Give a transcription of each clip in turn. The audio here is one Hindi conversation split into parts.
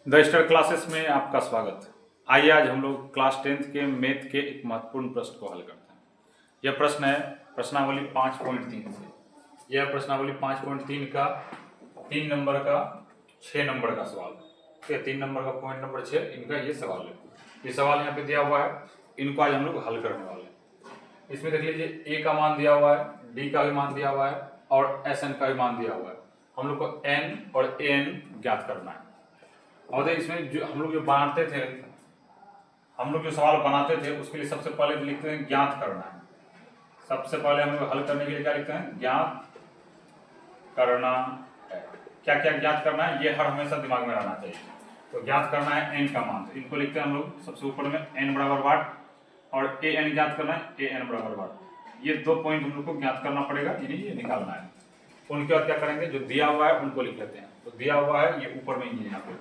द स्टार क्लासेस में आपका स्वागत। आइए आज हम लोग क्लास 10th के मैथ के एक महत्वपूर्ण प्रश्न को हल करते हैं। यह प्रश्न है प्रश्नावली 5.3 से। यह प्रश्नावली 5.3 का 3 नंबर का 6 नंबर का सवाल है। 3 नंबर का पॉइंट नंबर 6 इनका ये सवाल है। ये सवाल यहाँ पे दिया हुआ है, इनको आज हम लोग हल करने वाले हैं। इसमें देख लीजिए ए का मान दिया हुआ है, डी का भी मान दिया हुआ है और एस एन का भी मान दिया हुआ है। हम लोग को एन और ए एन ज्ञात करना है। और इसमें जो हम लोग बनाते थे, हम लोग जो सवाल बनाते थे उसके लिए सबसे पहले लिखते हैं ज्ञात करना है। सबसे पहले हम लोग हल करने के लिए क्या लिखते हैं? ज्ञात करना है। क्या क्या ज्ञात करना है ये हर हमेशा दिमाग में रहना चाहिए। तो ज्ञात करना है एन का मान, तो इनको लिखते हैं हम लोग सबसे ऊपर में एन बराबर वाट, और ए एन ज्ञात करना है ए एन बराबर वाट। ये 2 पॉइंट हम लोग को ज्ञात करना पड़ेगा, ये निकालना है। उनके बाद क्या करेंगे, जो दिया हुआ है उनको लिख लेते हैं। तो दिया हुआ है ये ऊपर में ही यहाँ पे,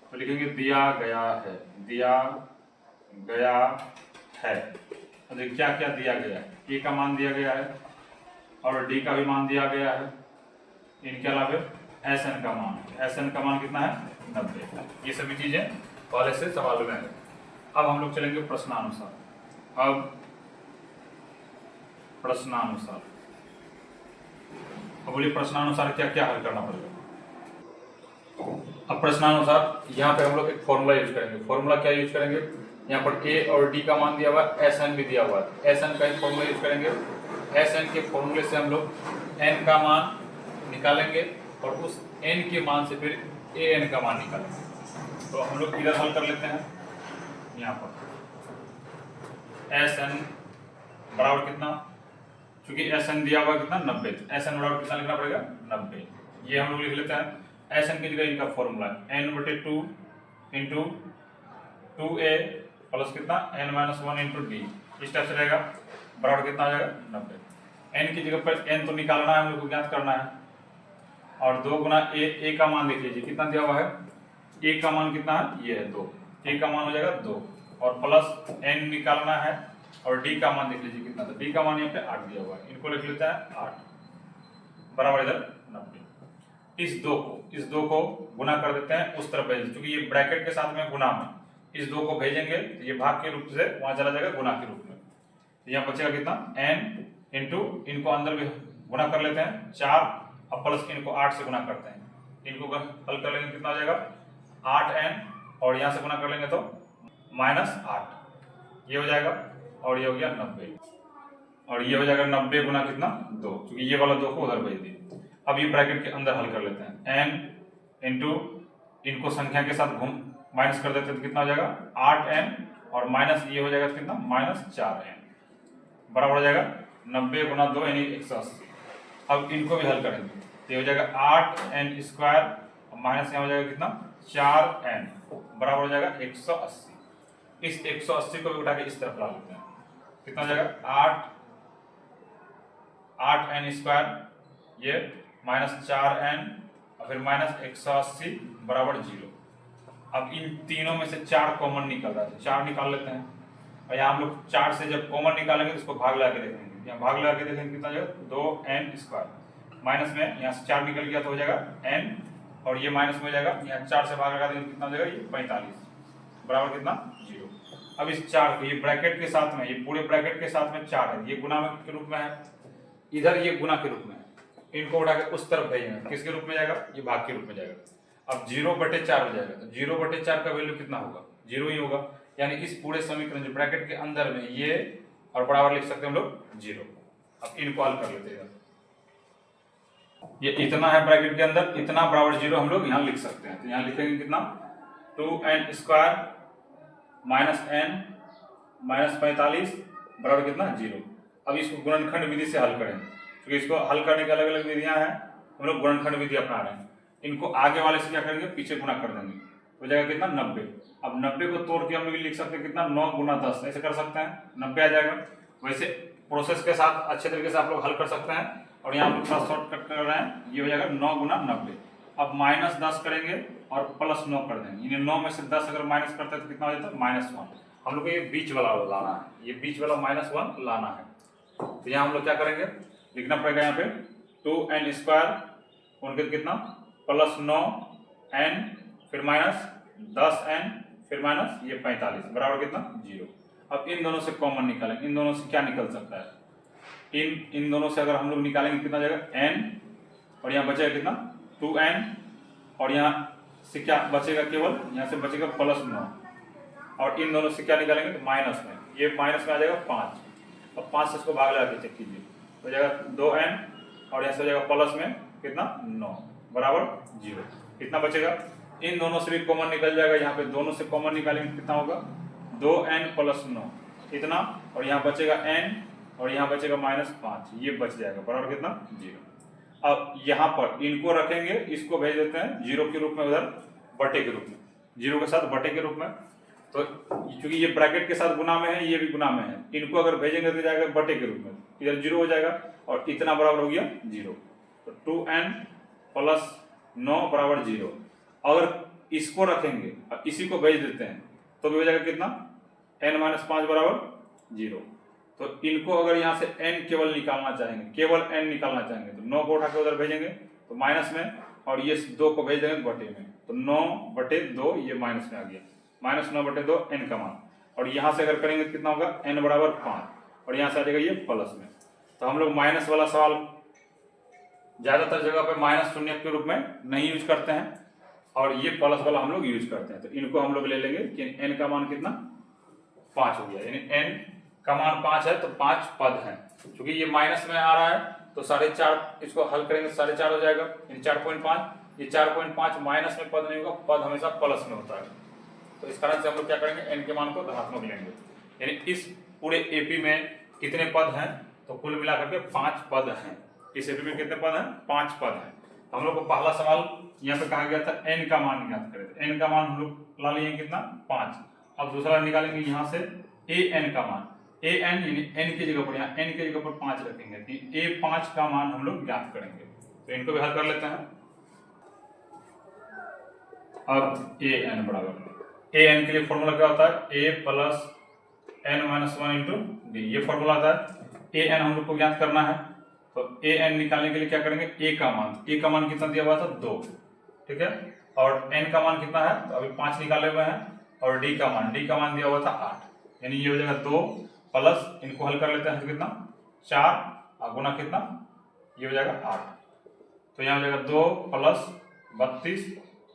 तो लिखेंगे दिया गया है, दिया गया है। तो क्या क्या दिया गया है? ए का मान दिया गया है और डी का भी मान दिया गया है। इनके अलावा एस एन का मान, एस एन का मान कितना है? 90। ये सभी चीजें पहले से सवाल में है। अब हम लोग चलेंगे प्रश्नानुसार। अब प्रश्नानुसार, अब बोलिए प्रश्नानुसार क्या क्या हल करना पड़ेगा। अब प्रश्नानुसार यहाँ पे हम लोग एक फॉर्मूला यूज करेंगे। फॉर्मूला क्या यूज करेंगे? यहाँ पर ए और डी का मान दिया हुआ है, एस एन भी दिया हुआ है। एस एन का एक फॉर्मूला यूज करेंगे। एस एन के फॉर्मूले से हम लोग एन का मान निकालेंगे और उस एन के मान से फिर ए एन का मान निकालेंगे। तो हम लोग इधर हल कर लेते हैं। यहाँ पर एस एन बराबर कितना, क्योंकि एस एन दिया हुआ कितना 90, एस एन बराबर कितना लिखना पड़ेगा? 90। ये हम लोग लिख लेते हैं। एस एन की जगह इनका formula n/2 into 2a plus कितना n-1 इंटू डी, इस टाइप से रहेगा। बराबर कितना आ जाएगा? 90। n की जगह पर n तो निकालना है, हम लोग को ज्ञात करना है। और 2 गुना a का मान देख लीजिए कितना दिया हुआ है। a का मान कितना है? ये है 2। a का मान हो जाएगा 2 और प्लस n निकालना है और d का मान देख लीजिए कितना, तो d का मान यहाँ पे 8 दिया हुआ है। इनको लिख लेते हैं 8 बराबर इधर 90। इस दो को गुना कर देते हैं, उस तरफ भेज, क्योंकि ये ब्रैकेट के साथ में गुना में, इस 2 को भेजेंगे तो ये भाग के रूप से वहां चला जाएगा गुना के रूप में। तो यहाँ बचेगा कितना n इंटू, इनको अंदर भी गुना कर लेते हैं 4 और प्लस इनको 8 से गुना करते हैं। इनको हल कर लेंगे कितना हो जाएगा 8n, और यहाँ से गुना कर लेंगे तो -8, ये हो जाएगा। और ये हो गया 90, और ये हो जाएगा 90 गुना कितना 2, क्योंकि ये वाला 2 को उधर भेज दिए। अब ये ब्रैकेट के अंदर हल कर लेते हैं। n इंटू, इनको संख्या के साथ घूम माइनस कर देते हैं तो कितना हो जाएगा 8n, और माइनस ये हो जाएगा कितना -4n, बराबर हो जाएगा 90 गुना 2 यानी 180। अब इनको भी हल करेंगे तो ये हो जाएगा 8n स्क्वायर, माइनस यहाँ हो जाएगा कितना 4n, बराबर हो जाएगा 180। इस 180 को भी उठा के इस तरफ ला लेते हैं। कितना हो जाएगा 8n स्क्वायर, ये -4n और फिर -180 बराबर 0। अब इन तीनों में से 4 कॉमन निकल रहा है, तो 4 निकाल लेते हैं। और यहाँ हम लोग 4 से जब कॉमन निकालेंगे तो इसको भाग लगा के देखेंगे। यहाँ भाग लगा के देखेंगे कितना जाएगा 2n स्क्वायर, माइनस में यहाँ से 4 निकल गया तो हो जाएगा n, और ये माइनस में हो जाएगा, यहाँ 4 से भाग लगा देंगे कितना हो जाएगा ये 45, बराबर कितना 0। अब इस 4 को ये ब्रैकेट के साथ में, ये पूरे ब्रैकेट के साथ में 4 है, ये गुना के रूप में है, इधर ये गुना के रूप में है। इनको उठा के उस तरफ भेजेंगे, किसके रूप में जाएगा? ये भाग के रूप में जाएगा। अब 0/4 हो जाएगा, तो 0/4 का वैल्यू कितना होगा? 0 ही होगा। यानी इस पूरे समीकरण जो ब्रैकेट के अंदर में ये और बराबर लिख सकते हैं हम लोग 0। अब इनको हल कर लेते हैं। ये इतना है ब्रैकेट के अंदर, इतना बराबर 0 हम लोग यहाँ लिख सकते हैं। तो यहाँ लिखेंगे कितना 2n स्क्वायर -n -45 बराबर कितना 0। अब इसको गुणनखंड विधि से हल करें, क्योंकि इसको हल करने की अलग अलग विधियां हैं, हम लोग गुणनखंड विधि अपना रहे हैं। इनको आगे वाले से क्या करेंगे, पीछे गुना कर देंगे, हो जाएगा कितना 90। अब 90 को तोड़ के हम लोग लिख सकते हैं कितना 9 गुना 10, ऐसे कर सकते हैं, 90 आ जाएगा। वैसे प्रोसेस के साथ अच्छे तरीके से आप लोग हल कर सकते हैं। और यहाँ हम लोग थोड़ा शॉर्टकट कर रहे हैं, ये हो जाएगा 9 गुना 90। अब -10 करेंगे और +9 कर देंगे, यानी 9 में से 10 अगर माइनस करते हैं तो कितना हो जाता है -1। हम लोग को ये बीच वाला लाना है, ये बीच वाला -1 लाना है। तो यहाँ हम लोग क्या करेंगे, लिखना पड़ेगा यहाँ पे 2n स्क्वायर, उनके कितना +9n फिर 10n फिर माइनस ये 45 बराबर कितना 0। अब इन दोनों से कॉमन निकालेंगे, इन दोनों से क्या निकल सकता है, इन दोनों से अगर हम लोग निकालेंगे कितना जाएगा n, और यहाँ बचेगा कितना 2n, और यहाँ से क्या बचेगा, केवल यहाँ से बचेगा +9, और इन दोनों से क्या निकालेंगे तो माइनस में, ये माइनस में आ जाएगा 5। अब 5 से इसको भाग लगा के चेक कीजिए, हो जाएगा 2n, और यहाँ से हो जाएगा प्लस में कितना 9 बराबर 0। कितना बचेगा, इन दोनों से भी कॉमन निकल जाएगा, यहाँ पे दोनों से कॉमन निकालेंगे कितना होगा 2n + 9 इतना, और यहाँ बचेगा n, और यहाँ बचेगा -5, ये बच जाएगा बराबर कितना 0। अब यहाँ पर इनको रखेंगे, इसको भेज देते हैं 0 के रूप में, उधर बटे के रूप में, 0 के साथ बटे के रूप में। तो क्योंकि ये ब्रैकेट के साथ गुना में है, ये भी गुना में है, इनको अगर भेजेंगे तो जाएगा बटे के रूप में, इधर 0 हो जाएगा, और इतना बराबर हो गया 0। तो 2n + 9 बराबर 0। अगर इसको रखेंगे और इसी को भेज देते हैं तो भी हो जाएगा कितना n - 5 बराबर 0। तो इनको अगर यहाँ से n केवल निकालना चाहेंगे, केवल n निकालना चाहेंगे तो 9 को उठा के उधर भेजेंगे तो माइनस में, और ये 2 को भेज देंगे बटे में, तो 9/2 ये माइनस में आ गया, -9/2 n का मान। और यहाँ से अगर करेंगे तो कितना होगा n बराबर 5, और यहाँ से आ जाएगा ये प्लस में। तो हम लोग माइनस वाला सवाल ज्यादातर जगह पे -0 के रूप में नहीं यूज करते हैं, और ये प्लस वाला हम लोग यूज करते हैं। तो इनको हम लोग ले लेंगे कि n का मान कितना 5 हो गया, यानी n का मान 5 है तो 5 पद हैं। क्योंकि ये माइनस में आ रहा है तो 4.5, इसको हल करेंगे 4.5 हो जाएगा, यानी 4.5। ये 4.5 माइनस में पद नहीं होगा, पद हमेशा प्लस में होता है। तो इस कारण से हम लोग क्या करेंगे, n के मान को धनात्मक लेंगे। यानी इस पूरे एपी में कितने पद हैं, तो कुल मिलाकर के 5 पद हैं। इस एपी में कितने पद हैं, 5 पद हैं। हम लोग को पहला सवाल यहाँ पे कहा गया था n का मान ज्ञात करें, तो n का मान हम लोग ला लिए कितना 5। अब दूसरा निकालेंगे यहाँ से an का मान, an यानी n की जगह पर, यहाँ n की जगह पर 5 रखेंगे, तो a5 का मान हम लोग ज्ञात करेंगे। तो इनको भी हल कर लेते हैं। अब an बराबर, an के लिए फॉर्मूला क्या होता है, a + n - 1 × d, ये फॉर्मूला आता है। an हम लोग को ज्ञात करना है, तो an निकालने के लिए क्या करेंगे, a का मान कितना दिया हुआ था 2, ठीक है, और n का मान कितना है, तो अभी 5 निकाले हुए हैं, और d का मान दिया हुआ था 8, यानी ये हो जाएगा 2 प्लस, इनको हल कर लेते हैं तो कितना 4 और गुना कितना, ये हो जाएगा 8। तो यहाँ हो जाएगा 2 + 32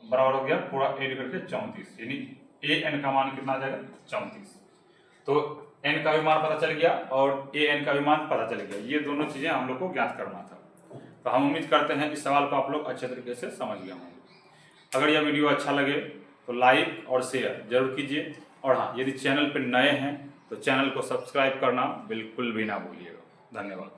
बराबर हो गया पूरा ऐड करके 34, यानी an का मान कितना आ जाएगा 34। तो n का भी मान पता चल गया और an का भी मान पता चल गया, ये दोनों चीजें हम लोग को ज्ञात करना था। तो हम उम्मीद करते हैं इस सवाल को आप लोग अच्छे तरीके से समझ गए होंगे। अगर यह वीडियो अच्छा लगे तो लाइक और शेयर जरूर कीजिए, और हाँ, यदि चैनल पर नए हैं तो चैनल को सब्सक्राइब करना बिल्कुल भी ना भूलिएगा। धन्यवाद।